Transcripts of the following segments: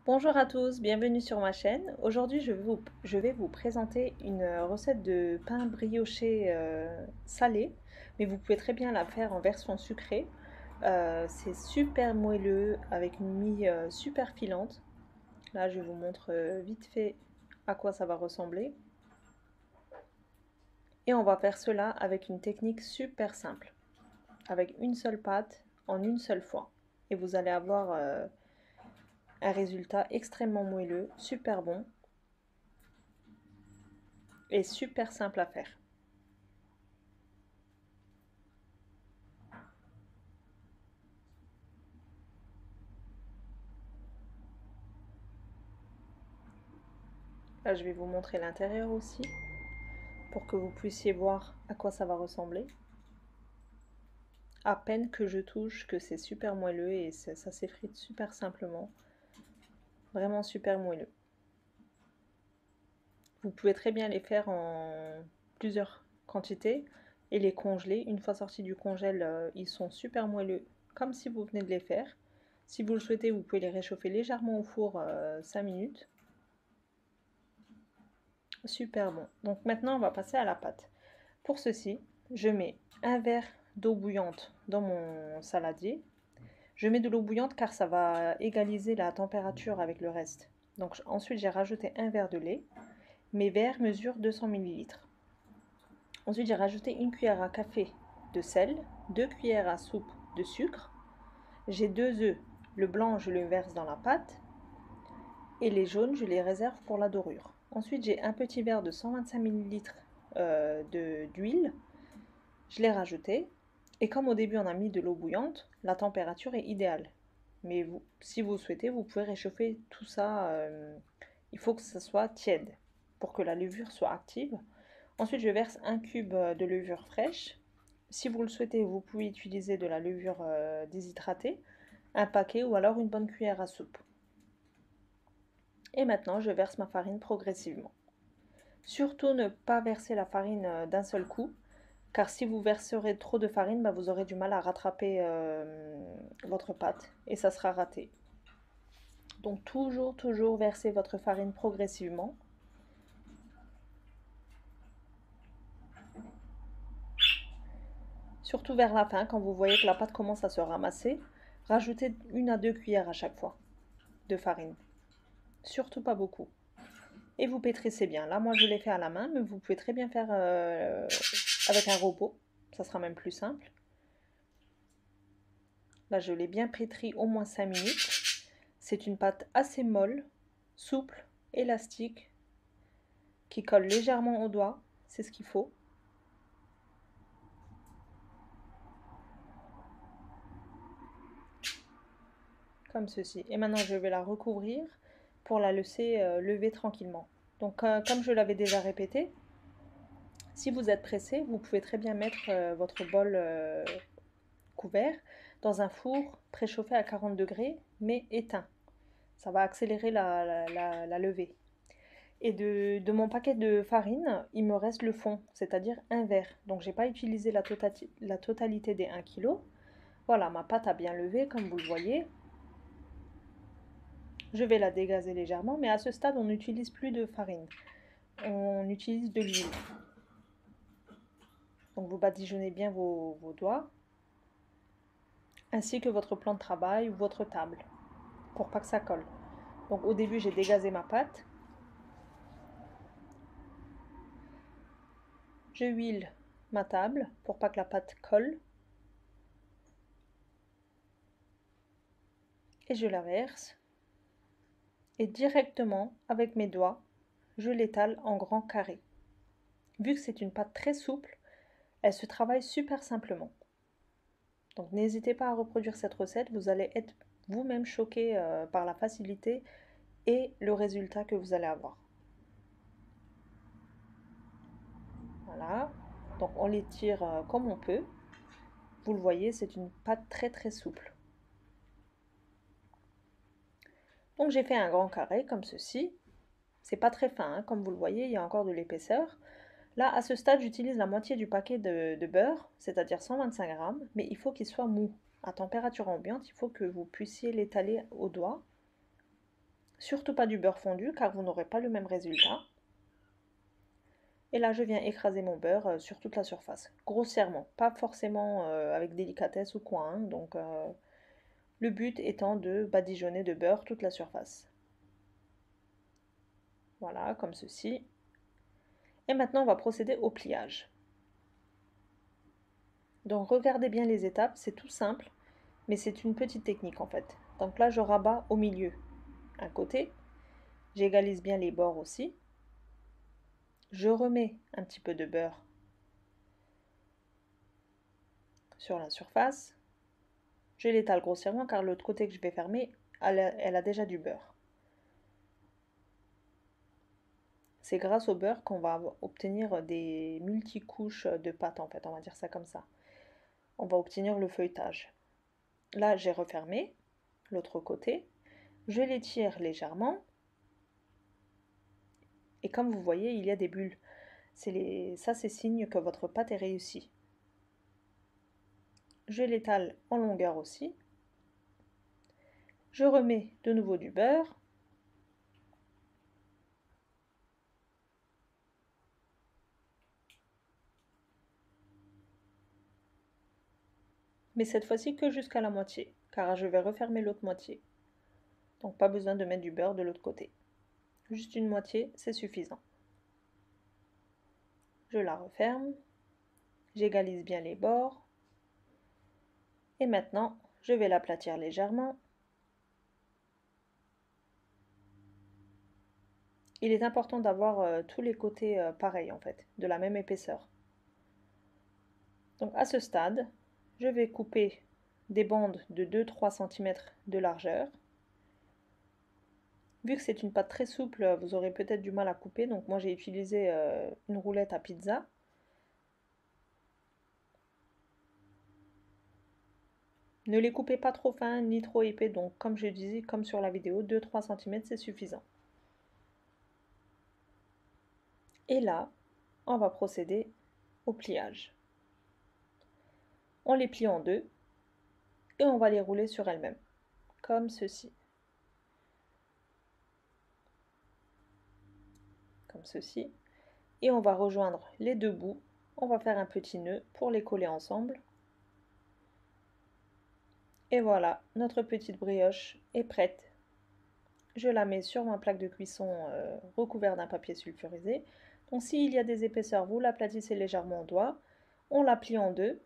Bonjour à tous, bienvenue sur ma chaîne. Aujourd'hui, je vais vous présenter une recette de pain brioché salé, mais vous pouvez très bien la faire en version sucrée. C'est super moelleux avec une mie super filante. Là, je vous montre vite fait à quoi ça va ressembler. Et on va faire cela avec une technique super simple, avec une seule pâte en une seule fois. Et vous allez avoir un résultat extrêmement moelleux, super bon et super simple à faire. Là, je vais vous montrer l'intérieur aussi pour que vous puissiez voir à quoi ça va ressembler. À peine que je touche que c'est super moelleux et ça s'effrite super simplement. Vraiment super moelleux. Vous pouvez très bien les faire en plusieurs quantités et les congeler. Une fois sortis du congèle, ils sont super moelleux comme si vous venez de les faire. Si vous le souhaitez, vous pouvez les réchauffer légèrement au four 5 minutes. Super bon. Donc maintenant, on va passer à la pâte. Pour ceci, je mets un verre d'eau bouillante dans mon saladier. Je mets de l'eau bouillante car ça va égaliser la température avec le reste. Donc ensuite, j'ai rajouté un verre de lait. Mes verres mesurent 200 millilitres. Ensuite, j'ai rajouté une cuillère à café de sel, 2 cuillères à soupe de sucre. J'ai 2 œufs. Le blanc, je le verse dans la pâte et les jaunes, je les réserve pour la dorure. Ensuite, j'ai un petit verre de 125 millilitres d'huile. Je l'ai rajouté. Et comme au début on a mis de l'eau bouillante, la température est idéale. Mais vous, si vous souhaitez, vous pouvez réchauffer tout ça. Il faut que ça soit tiède pour que la levure soit active. Ensuite, je verse un cube de levure fraîche. Si vous le souhaitez, vous pouvez utiliser de la levure déshydratée, un paquet ou alors une bonne cuillère à soupe. Et maintenant, je verse ma farine progressivement. Surtout ne pas verser la farine d'un seul coup, car si vous verserez trop de farine, bah, vous aurez du mal à rattraper votre pâte et ça sera raté. Donc toujours verser votre farine progressivement. Surtout vers la fin, quand vous voyez que la pâte commence à se ramasser, rajoutez 1 à 2 cuillères à chaque fois de farine. Surtout pas beaucoup. Et vous pétrissez bien. Là, moi, je l'ai fait à la main, mais vous pouvez très bien faire avec un robot. Ça sera même plus simple. Là, je l'ai bien pétri au moins 5 minutes. C'est une pâte assez molle, souple, élastique, qui colle légèrement au doigt. C'est ce qu'il faut. Comme ceci. Et maintenant, je vais la recouvrir pour la laisser lever tranquillement. Donc, comme je l'avais déjà répété, si vous êtes pressé, vous pouvez très bien mettre votre bol couvert dans un four préchauffé à 40 degrés, mais éteint. Ça va accélérer la levée. Et de mon paquet de farine, il me reste le fond, c'est-à-dire un verre. Donc j'ai pas utilisé la totalité des 1 kg. Voilà, ma pâte a bien levé, comme vous le voyez. Je vais la dégazer légèrement, mais à ce stade, on n'utilise plus de farine. On utilise de l'huile. Donc vous badigeonnez bien vos doigts, ainsi que votre plan de travail ou votre table, pour pas que ça colle. Donc au début, j'ai dégazé ma pâte. Je huile ma table pour pas que la pâte colle. Et je la verse. Et directement, avec mes doigts, je l'étale en grands carrés. Vu que c'est une pâte très souple, elle se travaille super simplement. Donc n'hésitez pas à reproduire cette recette, vous allez être vous-même choqué par la facilité et le résultat que vous allez avoir. Voilà, donc on les tire comme on peut. Vous le voyez, c'est une pâte très souple. Donc j'ai fait un grand carré comme ceci. C'est pas très fin, hein, comme vous le voyez, il y a encore de l'épaisseur. Là, à ce stade, j'utilise la moitié du paquet de beurre, c'est-à-dire 125 grammes, mais il faut qu'il soit mou. À température ambiante, il faut que vous puissiez l'étaler au doigt. Surtout pas du beurre fondu car vous n'aurez pas le même résultat. Et là, je viens écraser mon beurre sur toute la surface, grossièrement, pas forcément avec délicatesse ou quoi, hein. Donc, le but étant de badigeonner de beurre toute la surface. Voilà, comme ceci. Et maintenant, on va procéder au pliage. Donc, regardez bien les étapes, c'est tout simple, mais c'est une petite technique en fait. Donc là, je rabats au milieu, un côté, j'égalise bien les bords aussi. Je remets un petit peu de beurre sur la surface. Je l'étale grossièrement car l'autre côté que je vais fermer, elle a déjà du beurre. C'est grâce au beurre qu'on va obtenir des multicouches de pâte en fait, on va dire ça comme ça. On va obtenir le feuilletage. Là, j'ai refermé l'autre côté. Je l'étire légèrement. Et comme vous voyez, il y a des bulles. Ça, c'est signe que votre pâte est réussie. Je l'étale en longueur aussi. Je remets de nouveau du beurre. Mais cette fois-ci que jusqu'à la moitié, car je vais refermer l'autre moitié. Donc pas besoin de mettre du beurre de l'autre côté. Juste une moitié, c'est suffisant. Je la referme. J'égalise bien les bords. Et maintenant, je vais l'aplatir légèrement. Il est important d'avoir tous les côtés pareils en fait, de la même épaisseur. Donc à ce stade, je vais couper des bandes de 2-3 cm de largeur. Vu que c'est une pâte très souple, vous aurez peut-être du mal à couper, donc moi j'ai utilisé une roulette à pizza. Ne les coupez pas trop fins ni trop épais, donc comme je disais, comme sur la vidéo, 2-3 cm c'est suffisant. Et là, on va procéder au pliage. On les plie en deux et on va les rouler sur elles-mêmes, comme ceci. Comme ceci. Et on va rejoindre les deux bouts. On va faire un petit nœud pour les coller ensemble. Et voilà, notre petite brioche est prête. Je la mets sur ma plaque de cuisson recouverte d'un papier sulfurisé. Donc s'il y a des épaisseurs, vous l'aplatissez légèrement au doigt. On la plie en deux.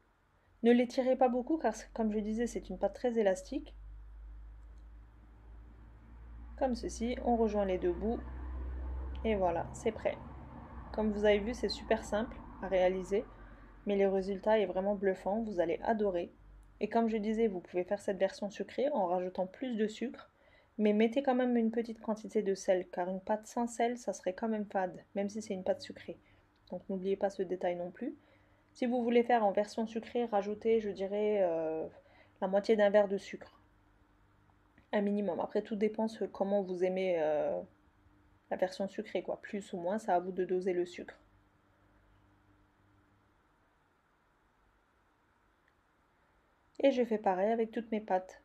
Ne l'étirez pas beaucoup car comme je disais, c'est une pâte très élastique. Comme ceci, on rejoint les deux bouts. Et voilà, c'est prêt. Comme vous avez vu, c'est super simple à réaliser. Mais le résultat est vraiment bluffant, vous allez adorer. Et comme je disais, vous pouvez faire cette version sucrée en rajoutant plus de sucre, mais mettez quand même une petite quantité de sel, car une pâte sans sel, ça serait quand même fade, même si c'est une pâte sucrée. Donc n'oubliez pas ce détail non plus. Si vous voulez faire en version sucrée, rajoutez, je dirais, la moitié d'un verre de sucre. Un minimum. Après, tout dépend de comment vous aimez la version sucrée, quoi. Plus ou moins, c'est à vous de doser le sucre. Et je fais pareil avec toutes mes pâtes.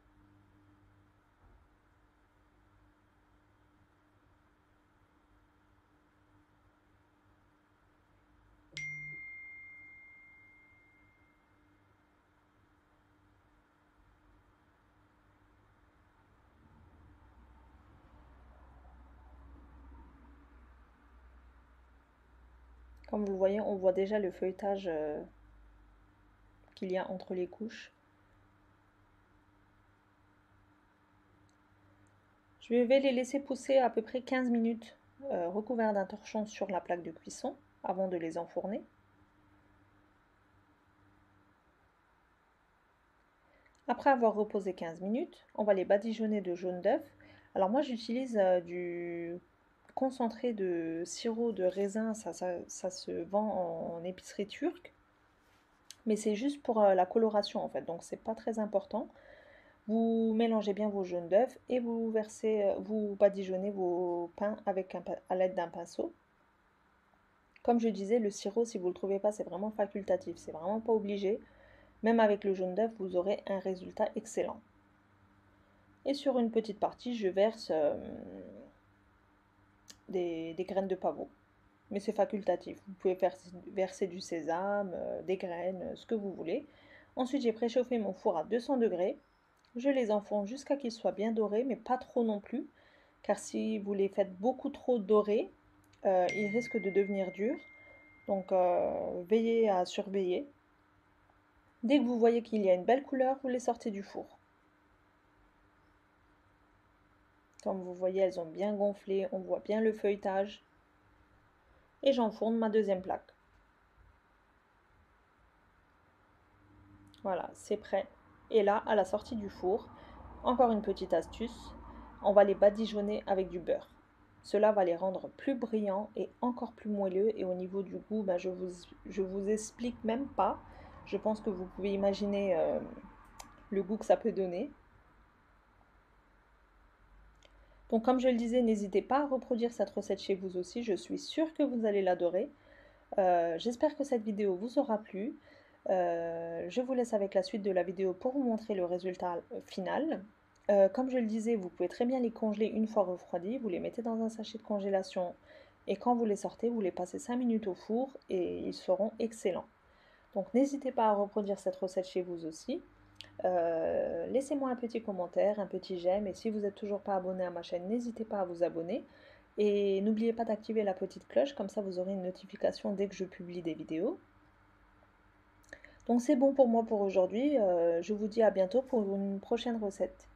Comme vous le voyez, on voit déjà le feuilletage qu'il y a entre les couches. Je vais les laisser pousser à peu près 15 minutes recouverts d'un torchon sur la plaque de cuisson avant de les enfourner. Après avoir reposé 15 minutes, on va les badigeonner de jaune d'œuf. Alors moi j'utilise du concentré de sirop de raisin, ça se vend en épicerie turque. Mais c'est juste pour la coloration en fait, donc c'est pas très important. Vous mélangez bien vos jaunes d'œufs et vous versez, vous badigeonnez vos pains avec à l'aide d'un pinceau. Comme je disais, le sirop, si vous ne le trouvez pas, c'est vraiment facultatif, c'est vraiment pas obligé. Même avec le jaune d'œuf, vous aurez un résultat excellent. Et sur une petite partie, je verse des graines de pavot. Mais c'est facultatif. Vous pouvez faire verser du sésame, des graines, ce que vous voulez. Ensuite, j'ai préchauffé mon four à 200 degrés. Je les enfourne jusqu'à qu'ils soient bien dorés, mais pas trop non plus, car si vous les faites beaucoup trop dorés, ils risquent de devenir durs. Donc, veillez à surveiller. Dès que vous voyez qu'il y a une belle couleur, vous les sortez du four. Comme vous voyez, elles ont bien gonflé, on voit bien le feuilletage. Et j'enfourne ma deuxième plaque. Voilà, c'est prêt. Et là, à la sortie du four, encore une petite astuce, on va les badigeonner avec du beurre. Cela va les rendre plus brillants et encore plus moelleux. Et au niveau du goût, ben, je vous explique même pas. Je pense que vous pouvez imaginer le goût que ça peut donner. Donc comme je le disais, n'hésitez pas à reproduire cette recette chez vous aussi. Je suis sûre que vous allez l'adorer. J'espère que cette vidéo vous aura plu. Je vous laisse avec la suite de la vidéo pour vous montrer le résultat final. Comme je le disais, vous pouvez très bien les congeler une fois refroidis. Vous les mettez dans un sachet de congélation et quand vous les sortez, vous les passez 5 minutes au four et ils seront excellents. Donc n'hésitez pas à reproduire cette recette chez vous aussi. Laissez-moi un petit commentaire, un petit j'aime et si vous n'êtes toujours pas abonné à ma chaîne, n'hésitez pas à vous abonner. Et n'oubliez pas d'activer la petite cloche, comme ça vous aurez une notification dès que je publie des vidéos. Donc c'est bon pour moi pour aujourd'hui, je vous dis à bientôt pour une prochaine recette.